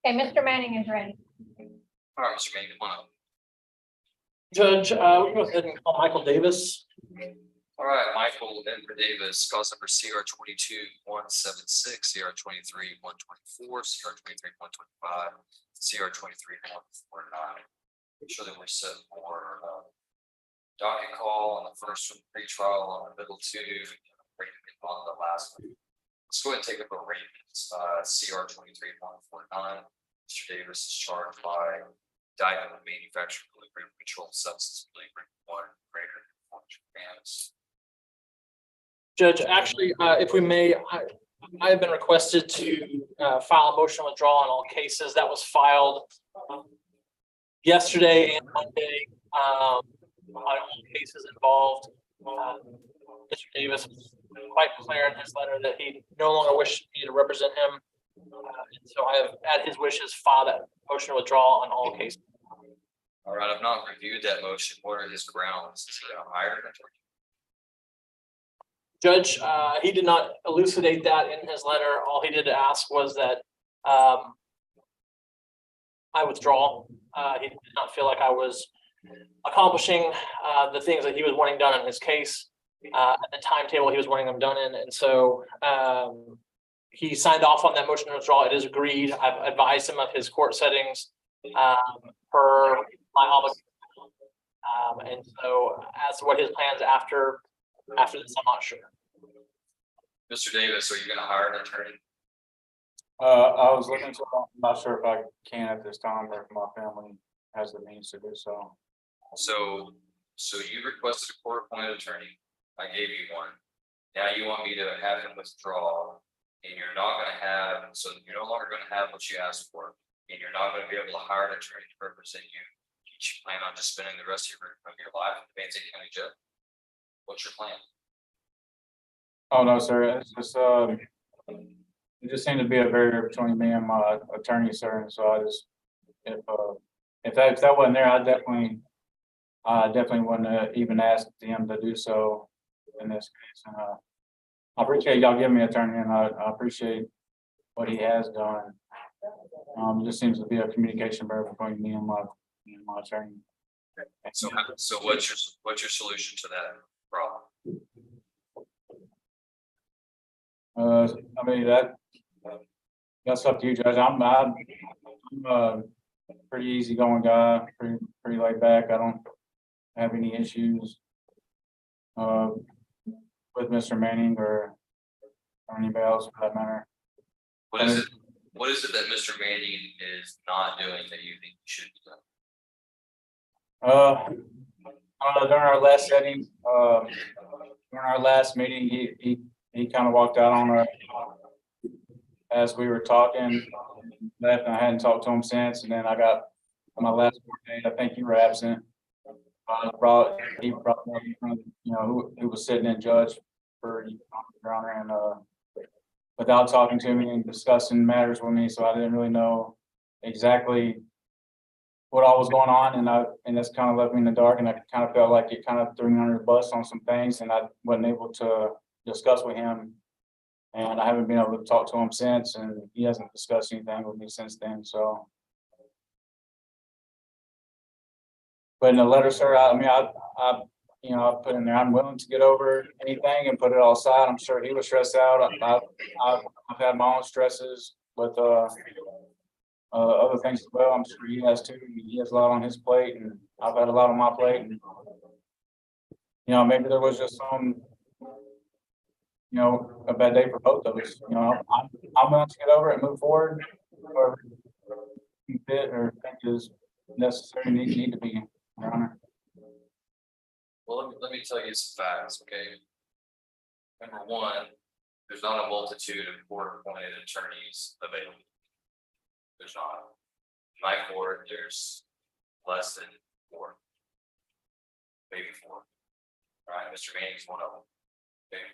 Okay, Mr. Manning is ready. All right, Mr. Manning, come on up. Judge, we'll go ahead and call Michael Davis. All right, Michael Denver Davis, cause number CR 22-176, CR 23-124, CR 23-125, CR 23-149. I'm sure that we're set for docket call on the first one, pre-trial on the middle two, arraignment on the last one. Let's go ahead and take up arraignments, CR 23-149. Mr. Davis is charged by indictment of manufacturing, delivery, of controlled substance, delivery of one greater than 400 grams. Judge, actually, if we may, I have been requested to file a motion of withdrawal in all cases. That was filed yesterday and Monday on all cases involved. Mr. Davis was quite clear in his letter that he no longer wished me to represent him. And so I have, at his wishes, filed a motion of withdrawal on all cases. All right, I've not reviewed that motion. What are his grounds? Is he a hired attorney? Judge, he did not elucidate that in his letter. All he did ask was that I withdraw. He did not feel like I was accomplishing the things that he was wanting done in his case at the timetable he was wanting them done in. And so he signed off on that motion to withdraw. It is agreed. I've advised him of his court settings per my obligation. And so as to what his plans after this, I'm not sure. Mr. Davis, are you gonna hire an attorney? I was looking to, I'm not sure if I can at this time, or if my family has the means to do so. So you requested a court appointed attorney. I gave you one. Now you want me to have him withdraw, and you're not gonna have, so you're no longer gonna have what you asked for, and you're not gonna be able to hire an attorney to represent you. You plan on just spending the rest of your life in Van Zandt County Jail? What's your plan? Oh, no, sir, it's just, it just seemed to be a barrier between me and my attorney, sir, and so I just, if that wasn't there, I definitely wouldn't have even asked him to do so in this case, and I appreciate y'all giving me an attorney, and I appreciate what he has done. It just seems to be a communication barrier between me and my attorney. So what's your solution to that problem? I mean, that's up to you, Judge. I'm a pretty easygoing guy, pretty laid back. I don't have any issues with Mr. Manning or anybody else for that matter. What is it that Mr. Manning is not doing that you think should be done? During our last setting, during our last meeting, he kind of walked out on us as we were talking, left, and I hadn't talked to him since. And then I got my last court date. I think you were absent. He brought me in front of, who was sitting in judge for Your Honor, and without talking to me and discussing matters with me, so I didn't really know exactly what all was going on, and that's kind of left me in the dark, and I kind of felt like it kind of threw me under the bus on some things, and I wasn't able to discuss with him, and I haven't been able to talk to him since, and he hasn't discussed anything with me since then. So, but in the letter, sir, I put in there, I'm willing to get over anything and put it all aside. I'm sure he was stressed out. I've had my own stresses with other things as well. I'm sure he has too. He has a lot on his plate, and I've had a lot on my plate. And maybe there was just some, a bad day for both of us. I'm willing to get over it and move forward, or fit or think is necessary, need to be, Your Honor. Well, let me tell you some facts, okay? Number one, there's not a multitude of court appointed attorneys available. There's not. In my court, there's less than 4, maybe 4. All right, Mr. Manning's one of them. Okay.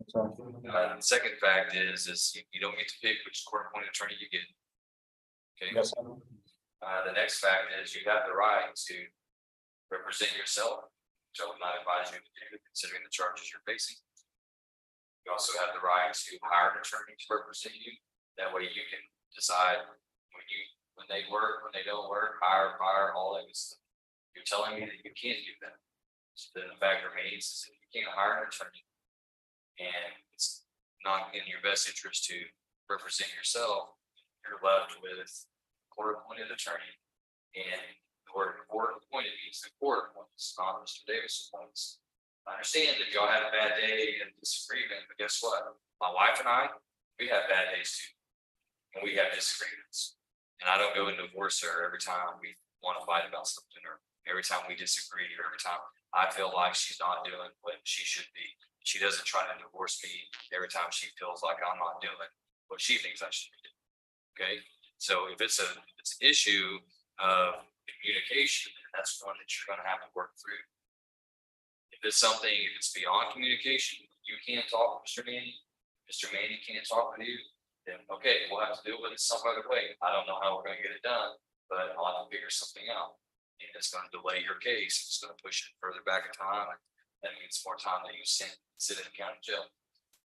The second fact is you don't get to pick which court appointed attorney you get. Okay. Yes, sir. The next fact is you have the right to represent yourself, which I would not advise you to do, considering the charges you're facing. You also have the right to hire an attorney to represent you. That way you can decide When they work, when they don't work, hire, fire, all that good stuff. You're telling me that you can't do that. So then the fact remains is that you can't hire an attorney. And it's not in your best interest to represent yourself. You're left with court-appointed attorney. And the word court-appointed means the court appoints, not Mr. Davis appoints. I understand that y'all had a bad day and disagreement, but guess what? My wife and I, we have bad days too. And we have disagreements. And I don't go and divorce her every time we want to fight about something, or every time we disagree, or every time I feel like she's not doing what she should be. She doesn't try to divorce me every time she feels like I'm not doing what she thinks I should be doing. Okay, so if it's an issue of communication, that's one that you're gonna have to work through. If it's something, if it's beyond communication, you can't talk with Mr. Manny can't talk with you, then okay, we'll have to deal with it some other way. I don't know how we're gonna get it done, but I'll have to figure something out. And it's gonna delay your case, it's gonna push it further back in time, and that means more time that you sit in the county jail.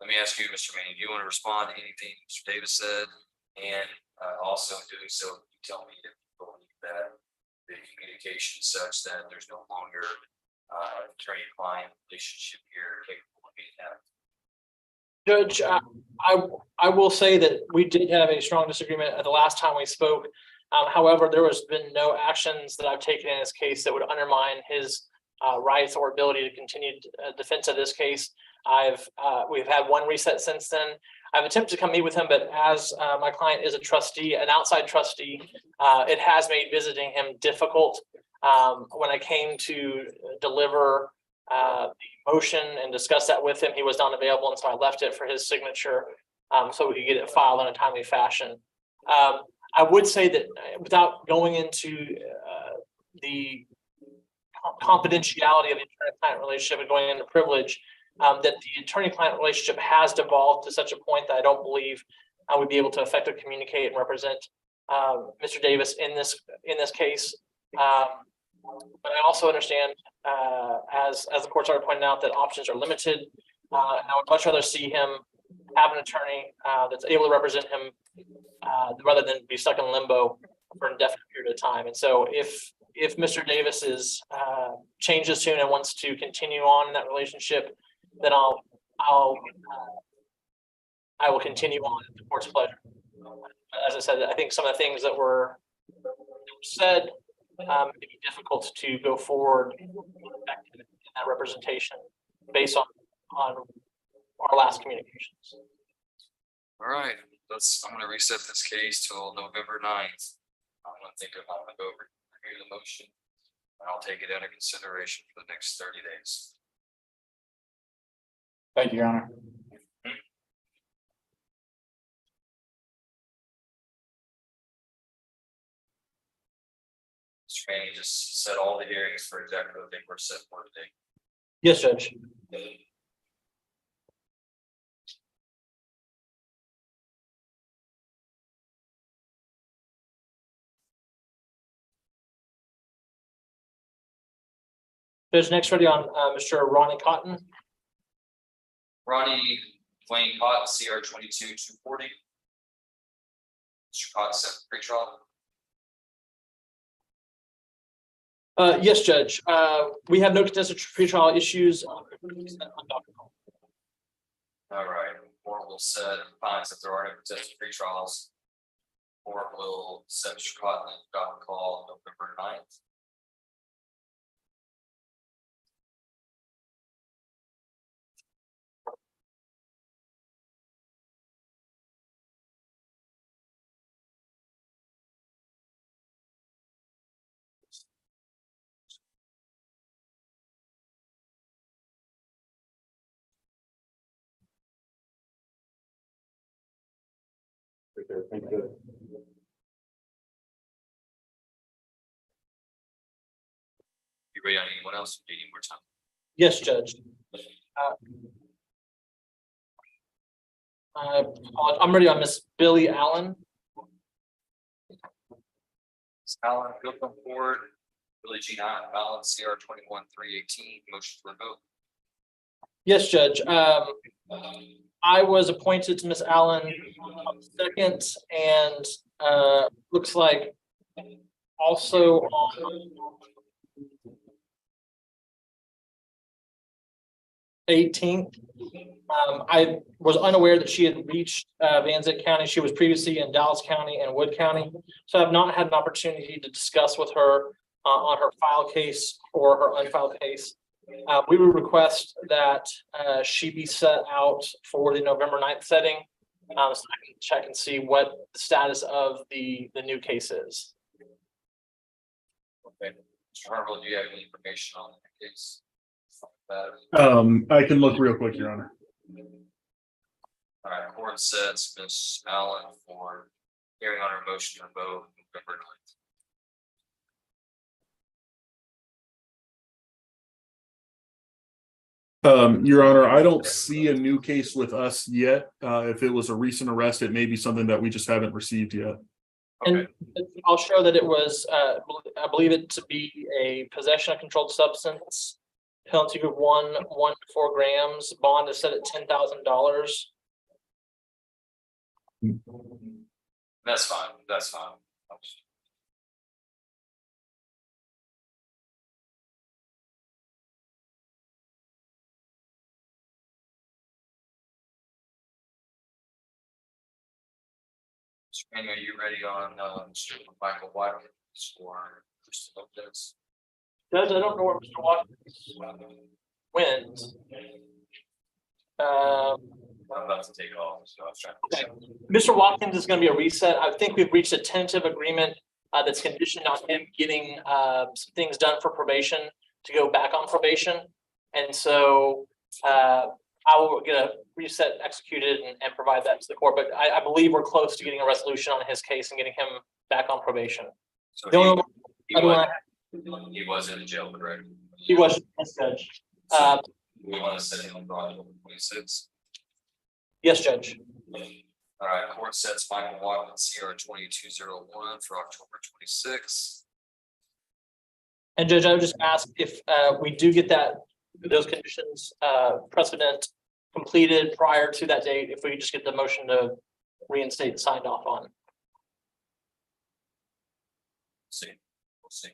Let me ask you, Mr. Manny, do you want to respond to anything Mr. Davis said? And also in doing so, you tell me if you believe that the communication is such that there's no longer attorney-client relationship here capable of being had. Judge, I will say that we did have a strong disagreement at the last time we spoke. However, there has been no actions that I've taken in this case that would undermine his rights or ability to continue defense of this case. We've had one reset since then. I've attempted to come meet with him, but as my client is a trustee, an outside trustee, it has made visiting him difficult. When I came to deliver the motion and discuss that with him, he was not available, and so I left it for his signature so we could get it filed in a timely fashion. I would say that without going into the confidentiality of the attorney-client relationship and going into privilege, that the attorney-client relationship has devolved to such a point that I don't believe I would be able to effectively communicate and represent Mr. Davis in this case. But I also understand, as the court's already pointed out, that options are limited. And I would much rather see him have an attorney that's able to represent him rather than be stuck in limbo for an indefinite period of time. And so if Mr. Davis is changed his tune and wants to continue on in that relationship, then I will continue on at the court's pleasure. As I said, I think some of the things that were said may be difficult to go forward in that representation based on our last communications. All right, I'm gonna reset this case till November 9th. I'm gonna think of how to go over, review the motion, and I'll take it under consideration for the next 30 days. Thank you, Your Honor. Mr. Manny just set all the hearings for exactly what they were set for today. Yes, Judge. Judge, next ready on Mr. Ronnie Cotton. Ronnie Wayne Cotton, CR 22-240. Mr. Cotton set pretrial. Yes, Judge. We have no contested pretrial issues. All right, court will set finds that there are no contested pretrials. Court will set Mr. Cotton got call November 9th. You ready on anyone else? Do you need more time? Yes, Judge. I'm ready on Miss Billy Allen. Allen, go come forward. Billy Jean Allen, CR 21-318, motion to remove. Yes, Judge. I was appointed to Miss Allen on the 2nd, and looks like also on 18th. I was unaware that she had reached Van Zant County. She was previously in Dallas County and Wood County. So I've not had an opportunity to discuss with her on her file case or her unfiled case. We would request that she be set out for the November 9th setting. So I can check and see what the status of the new case is. Okay, Mr. Harville, do you have any information on the case? I can look real quick, Your Honor. All right, court sets Ms. Allen for hearing on her motion to vote November 9th. Your Honor, I don't see a new case with us yet. If it was a recent arrest, it may be something that we just haven't received yet. And I'll show that it was, I believe it to be a possession of controlled substance. Penalty of 1 to 4 grams. Bond is set at $10,000. That's fine, that's fine. Mr. Manning, are you ready on Mr. Michael Watkins or Mr. Lopez? Judge, I don't know where Mr. Watkins went. I'm about to take off, so I was trying to. Okay. Mr. Watkins is going to be a reset. I think we've reached a tentative agreement that's conditioned on him getting some things done for probation to go back on probation. And so I will get a reset executed and provide that to the court. But I believe we're close to getting a resolution on his case and getting him back on probation. So The only he was in the jail, correct? he was, yes, Judge. We want to set him on October 26th. Yes, Judge. All right, court sets Michael Watkins CR 2201 for October 26th. And Judge, I would just ask if we do get those conditions precedent completed prior to that date, if we could just get the motion to reinstate signed off on. We'll see.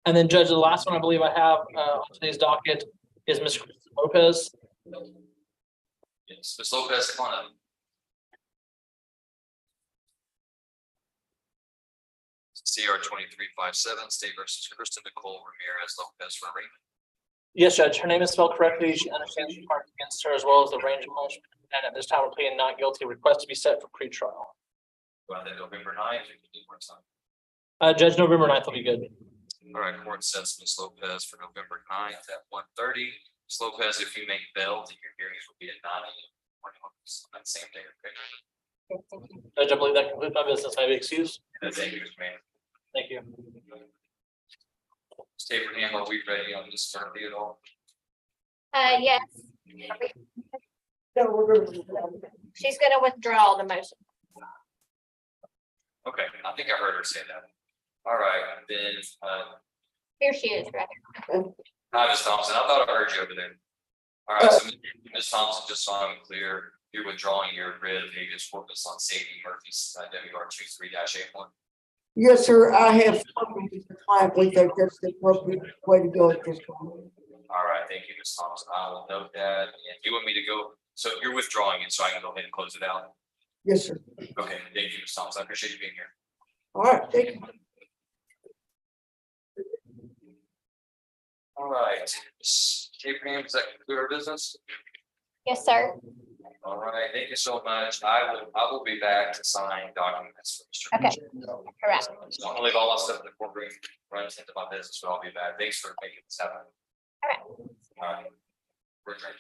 And then Judge, the last one I believe I have on today's docket is Ms. Kristen Lopez. Yes, Ms. Lopez, come on up. CR 2357, State versus Kristen Nicole Ramirez Lopez for arraignment. Yes, Judge. Her name is spelled correctly. She understands the charge against her as well as the range of punishment. And at this time, we're pleading not guilty. Request to be set for pretrial. Well, then November 9th, we can do more time. Judge, November 9th will be good. All right, court sets Ms. Lopez for November 9th at 1:30. Ms. Lopez, if you make bail, then your hearings will be at 9 a.m. on that same day. Okay? Judge, I believe that concludes my business. I have excused. Thank you, Mr. Mayor. Thank you. State Abraham, are we ready on this Thursday at all? Yes. She's gonna withdraw the motion. Okay, I think I heard her say that. All right, then, Here she is, rather. hi, Ms. Thompson. I thought I heard you over there. All right, so Ms. Thompson, just so I'm clear, you're withdrawing your writ of habeas corpus on Sadie Murphy's WR 23-81. Yes, sir. I have spoken with the client. We think that's the appropriate way to go at this point. All right, thank you, Ms. Thompson. I will note that. And you want me to go, so you're withdrawing it, so I can go ahead and close it out? Yes, sir. Okay, thank you, Ms. Thompson. I appreciate you being here. All right, thank you. All right, Ms. Abraham, does that conclude our business? Yes, sir. All right, thank you so much. I will be back to sign documents for Mr. Okay. Correct. So I'm gonna leave all that stuff in the courtroom, run into my business, but I'll be back. Thanks for making this happen. All right. All right. We're adjourned.